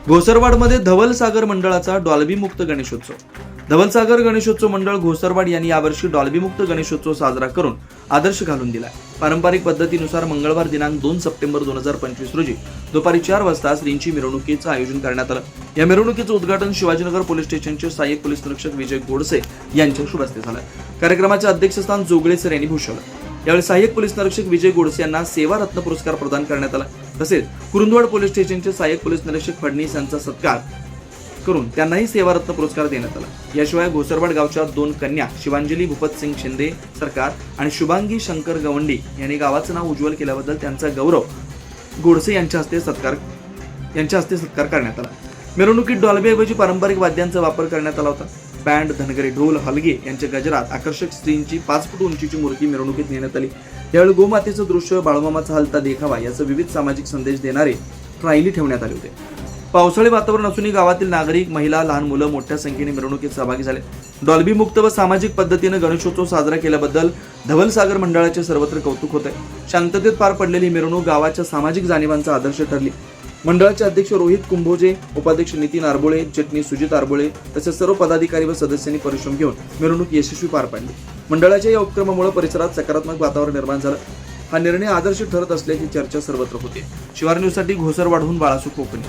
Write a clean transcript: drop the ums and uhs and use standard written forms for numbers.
घोसरवाडमध्ये धवलसागर मंडळाचा डॉल्बी मुक्त गणेशोत्सव. धवलसागर गणेशोत्सव मंडळ घोसरवाड यांनी यावर्षी डॉल्बी मुक्त गणेशोत्सव साजरा करून आदर्श घालून दिलाय. पारंपरिक पद्धतीनुसार मंगळवार दिनांक 2 सप्टेंबर 2025 रोजी दुपारी 4 वाजता श्रींची मिरवणुकीचं आयोजन करण्यात आलं. या मिरवणुकीचं उद्घाटन शिवाजीनगर पोलीस स्टेशनचे सहाय्यक पोलीस निरीक्षक विजय गोडसे यांच्या शुभ हस्ते झालं. कार्यक्रमाचे अध्यक्षस्थान जोगळे सर यांनी भूषवलं. यावेळी सहाय्यक पोलीस निरीक्षक विजय गोडसे यांना सेवा रत्न पुरस्कार प्रदान करण्यात आला. तसेच कुरुंदवाड पोलीस स्टेशनचे सहाय्यक पोलीस निरीक्षक फडणीस यांचा सत्कार करून त्यांनाही सेवा रत्न पुरस्कार देण्यात आला. याशिवाय घोसरवाड गावच्या 2 कन्या शिवांजली भूपत सिंग शिंदे सरकार आणि शुभांगी शंकर गवंडी यांनी गावाचं नाव उज्ज्वल केल्याबद्दल त्यांचा गौरव गोडसे यांच्या हस्ते सत्कार करण्यात आला. मिरवणुकीत डॉल्बीऐवजी पारंपरिक वाद्यांचा वापर करण्यात आला होता. बँड, धनगरे, ढोल, हलगे यांच्या गजरात आकर्षक स्त्रींची 5 फूट उंचीची मूर्ती मिरवणुकीत नेण्यात आली. यावेळी गोमातेचं दृश्य, बाळूमामाचा हलता देखावा यासह विविध सामाजिक संदेश देणारे ट्रायली ठेवण्यात आले होते. पावसाळी वातावरण असूनही गावातील नागरिक, महिला, लहान मुलं मोठ्या संख्येने मिरवणुकीत सहभागी झाले. डॉल्बी मुक्त व सामाजिक पद्धतीने गणेशोत्सव साजरा केल्याबद्दल धवलसागर मंडळाचे सर्वत्र कौतुक होत आहे. शांततेत पार पडलेली मिरवणूक गावाच्या सामाजिक जाणीवांचा आदर्श ठरली. मंडळाचे अध्यक्ष रोहित कुंभोजे, उपाध्यक्ष नितीन आरबोळे, चटणी सुजित आरबोळे तसेच सर्व पदाधिकारी व सदस्यांनी परिश्रम घेऊन मिरवणूक यशस्वी पार पाडली. मंडळाच्या या उपक्रमामुळे परिसरात सकारात्मक वातावरण निर्माण झालं. हा निर्णय आदर्श ठरत असल्याची चर्चा सर्वत्र होते. शिवार न्यूजसाठी घोसरवाडहून बाळासू कोकणी.